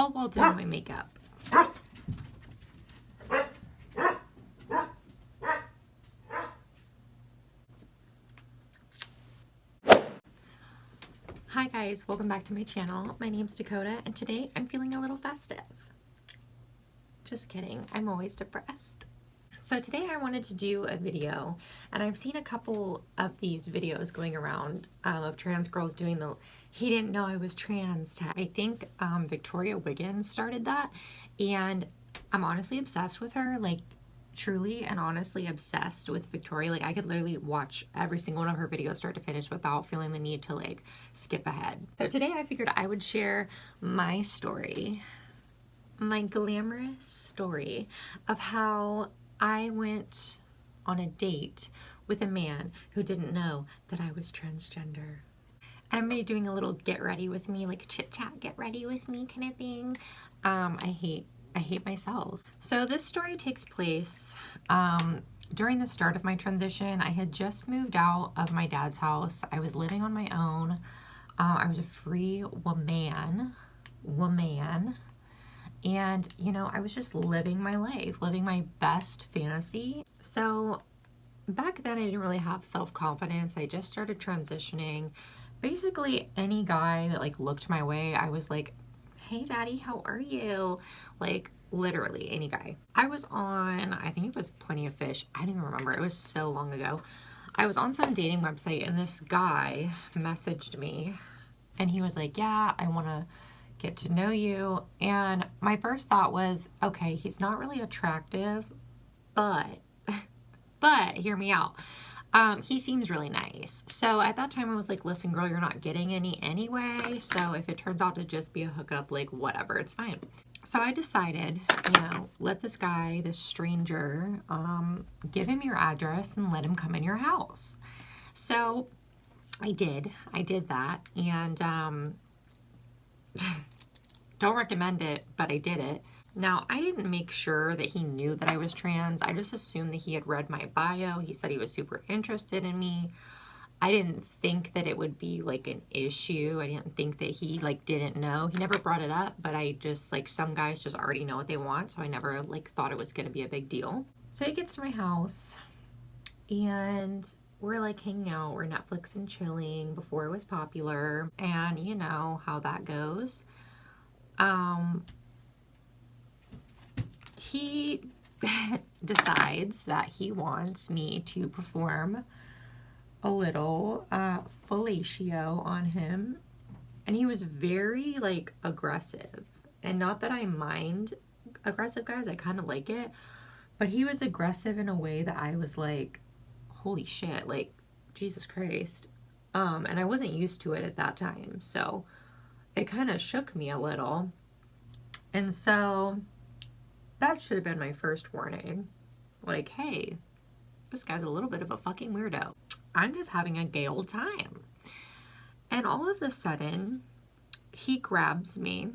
all while doing my makeup. Hi guys, welcome back to my channel. My name's Dakota and today I'm feeling a little festive. Just kidding, I'm always depressed. So today I wanted to do a video, and I've seen a couple of these videos going around of trans girls doing the "he didn't know I was trans" tag. I think Victoria Wiggins started that, and I'm honestly obsessed with her, like truly and honestly obsessed with Victoria. Like I could literally watch every single one of her videos start to finish without feeling the need to like skip ahead. So today I figured I would share my story, my glamorous story of how I went on a date with a man who didn't know that I was transgender. And I'm maybe doing a little get ready with me, like chit chat, get ready with me kind of thing. I hate myself. So this story takes place during the start of my transition. I had just moved out of my dad's house. I was living on my own. I was a free woman. And, you know, I was just living my life, living my best fantasy. So back then I didn't really have self-confidence. I just started transitioning. Basically any guy that like looked my way, I was like, "Hey daddy, how are you?" Like literally any guy. I was on, I think it was Plenty of Fish. I don't even remember. It was so long ago. I was on some dating website and this guy messaged me and he was like, "Yeah, I want to get to know you." And my first thought was, okay, he's not really attractive, but hear me out. He seems really nice. So at that time I was like, "Listen girl, you're not getting any anyway. So if it turns out to just be a hookup, like whatever, it's fine." So I decided, you know, let this guy, this stranger, give him your address and let him come in your house. So I did that. And, don't recommend it, but I did it. Now, I didn't make sure that he knew that I was trans. I just assumed that he had read my bio. He said he was super interested in me. I didn't think that it would be like an issue. I didn't think that he like didn't know. He never brought it up, but I just like, some guys just already know what they want. So I never like thought it was going to be a big deal. So he gets to my house and we're like hanging out. We're Netflix and chilling before it was popular. And you know how that goes. He decides that he wants me to perform a little fellatio on him, and he was very like aggressive. And not that I mind aggressive guys, I kind of like it, but he was aggressive in a way that I was like, holy shit, like Jesus Christ. And I wasn't used to it at that time, so it kind of shook me a little. And so that should have been my first warning. Like, hey, this guy's a little bit of a fucking weirdo. I'm just having a gay old time. And all of a sudden, he grabs me.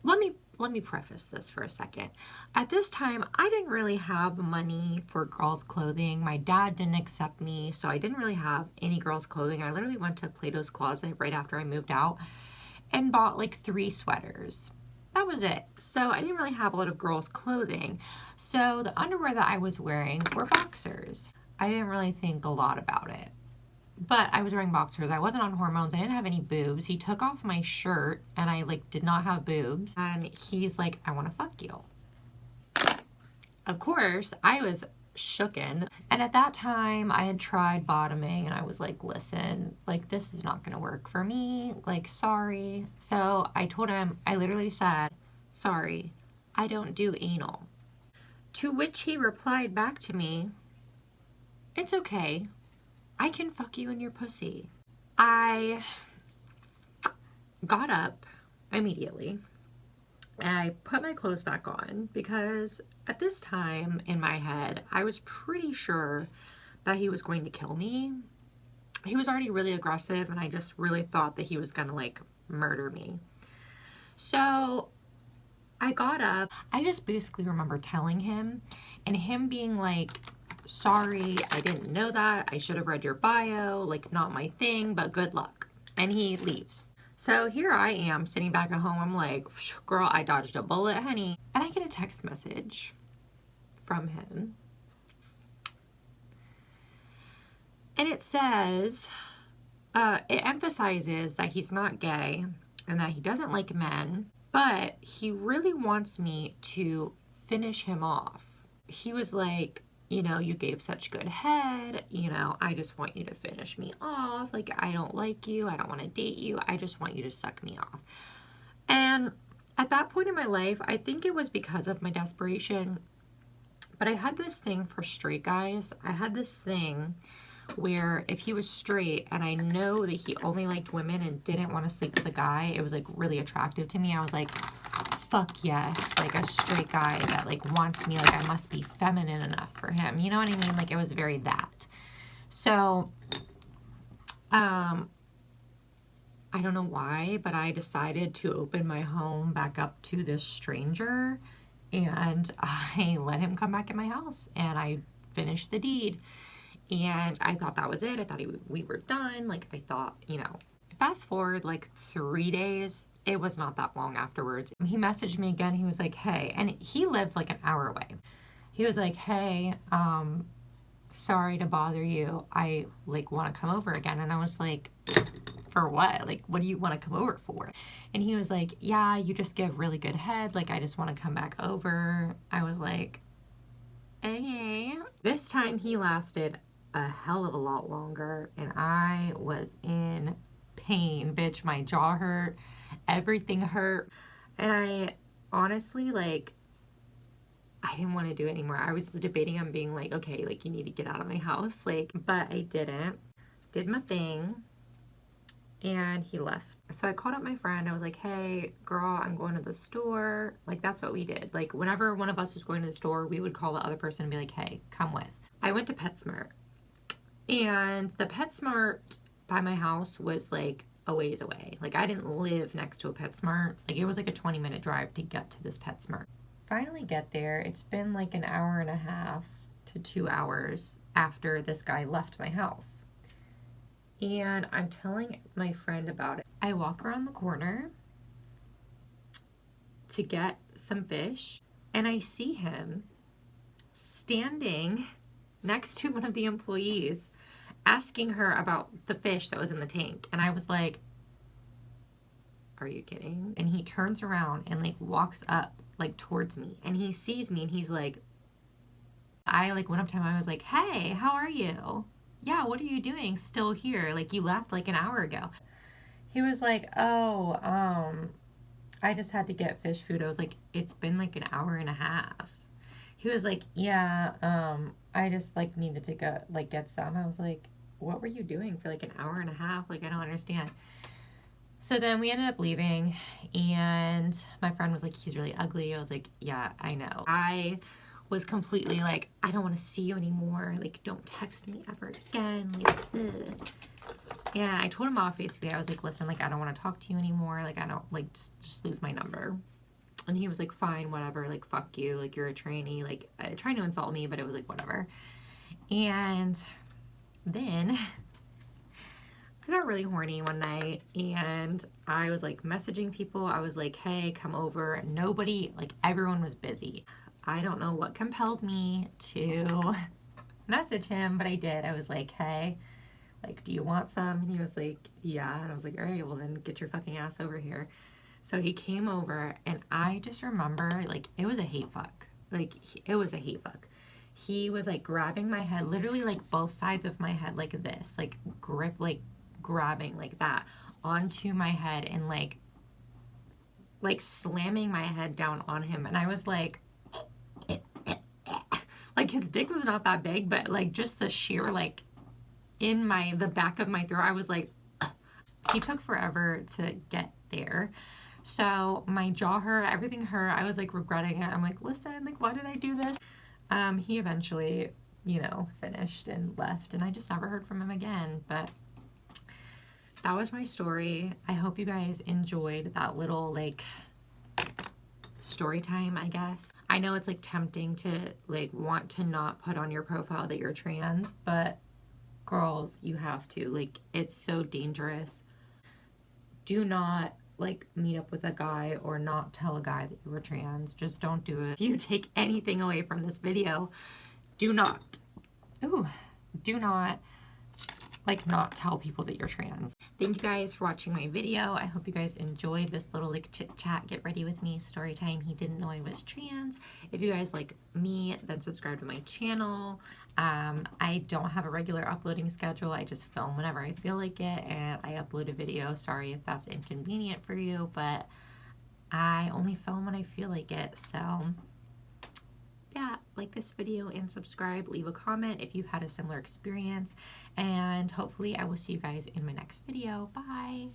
Let me preface this for a second. At this time, I didn't really have money for girls' clothing. My dad didn't accept me, so I didn't really have any girls' clothing. I literally went to Plato's Closet right after I moved out and bought like 3 sweaters. That was it. So I didn't really have a lot of girls' clothing. So the underwear that I was wearing were boxers. I didn't really think a lot about it. But I was wearing boxers. I wasn't on hormones. I didn't have any boobs. He took off my shirt and I like did not have boobs. And he's like, "I want to fuck you." Of course, I was shooken. And at that time I had tried bottoming and I was like, "Listen, like this is not going to work for me. Like, sorry." So I told him, I literally said, "Sorry, I don't do anal." To which he replied back to me, "It's okay. I can fuck you in your pussy." I got up immediately and I put my clothes back on because at this time in my head, I was pretty sure that he was going to kill me. He was already really aggressive and I just really thought that he was gonna like murder me. So I got up. I just basically remember telling him and him being like, "Sorry, I didn't know that. I should have read your bio. Like, not my thing, but good luck." And he leaves. So here I am sitting back at home. I'm like, girl, I dodged a bullet, honey. And I get a text message from him. And it says, it emphasizes that he's not gay and that he doesn't like men, but he really wants me to finish him off. He was like, you know, you gave such good head, you know, I just want you to finish me off. Like, I don't like you. I don't want to date you. I just want you to suck me off. And at that point in my life, I think it was because of my desperation, but I had this thing for straight guys. I had this thing where if he was straight and I know that he only liked women and didn't want to sleep with a guy, it was like really attractive to me. I was like, fuck yes, like a straight guy that like wants me, like I must be feminine enough for him. You know what I mean? Like it was very that. So, I don't know why, but I decided to open my home back up to this stranger, and I let him come back in my house and I finished the deed. And I thought that was it. I thought we were done. Like, I thought, you know, fast forward like 3 days. It was not that long afterwards. He messaged me again. He was like, hey, and he lived like an hour away. He was like, hey, sorry to bother you. I like want to come over again. And I was like, for what? Like, what do you want to come over for? And he was like, yeah, you just give really good head. Like, I just want to come back over. I was like, okay. This time he lasted a hell of a lot longer and I was in pain, bitch. My jaw hurt, everything hurt, and I honestly, like, I didn't want to do it anymore. I was debating on being like, okay, like you need to get out of my house, like, but I did my thing, and he left. So I called up my friend. I was like, hey girl, I'm going to the store. Like, that's what we did. Like, whenever one of us was going to the store, we would call the other person and be like, hey, come with. I went to PetSmart. And the PetSmart by my house was like a ways away. Like, I didn't live next to a PetSmart. Like, it was like a 20-minute drive to get to this PetSmart. Finally get there. It's been like an hour and a half to 2 hours after this guy left my house. And I'm telling my friend about it. I walk around the corner to get some fish, and I see him standing next to one of the employees asking her about the fish that was in the tank. And I was like, are you kidding? And he turns around and like walks up like towards me, and he sees me and he's like, I like went up to him. I was like, hey, how are you? Yeah, what are you doing still here? Like, you left like an hour ago. He was like, oh, I just had to get fish food. I was like, it's been like an hour and a half. He was like, yeah, I just like needed to go like get some. I was like, what were you doing for like an hour and a half? Like, I don't understand. So then we ended up leaving, and my friend was like, he's really ugly. I was like, yeah, I know. I was completely like, I don't want to see you anymore. Like, don't text me ever again. Like, ugh. Yeah, I told him off basically. I was like, listen, like, I don't want to talk to you anymore. Like, I don't, like, just lose my number. And he was like, fine, whatever, like, fuck you, like, you're a trainee, like, trying to insult me, but it was like, whatever. And then I got really horny one night, and I was like messaging people. I was like, hey, come over. Nobody, like, everyone was busy. I don't know what compelled me to message him, but I did. I was like, hey, like, do you want some? And he was like, yeah. And I was like, all right, well then get your fucking ass over here. So he came over, and I just remember, like, it was a hate fuck. Like, it was a hate fuck. He was, like, grabbing my head, literally, like, both sides of my head, like this, like, grip, like, grabbing, like that, onto my head, and, like, slamming my head down on him. And I was, like, his dick was not that big, but, like, just the sheer, like, in the back of my throat, I was, like, he took forever to get there. So my jaw hurt, everything hurt. I was like regretting it. I'm like, listen, like, why did I do this? He eventually, you know, finished and left, and I just never heard from him again. But that was my story. I hope you guys enjoyed that little like story time, I guess. I know it's like tempting to like want to not put on your profile that you're trans, but girls, you have to. Like, it's so dangerous. do not like meet up with a guy or not tell a guy that you were trans. Just don't do it. If you take anything away from this video, do not, do not like not tell people that you're trans. Thank you guys for watching my video. I hope you guys enjoyed this little like chit chat, get ready with me story time. He didn't know I was trans. If you guys like me, then subscribe to my channel. I don't have a regular uploading schedule. I just film whenever I feel like it and I upload a video. Sorry if that's inconvenient for you, but I only film when I feel like it. So yeah, like this video and subscribe, leave a comment if you've had a similar experience, and hopefully I will see you guys in my next video. Bye!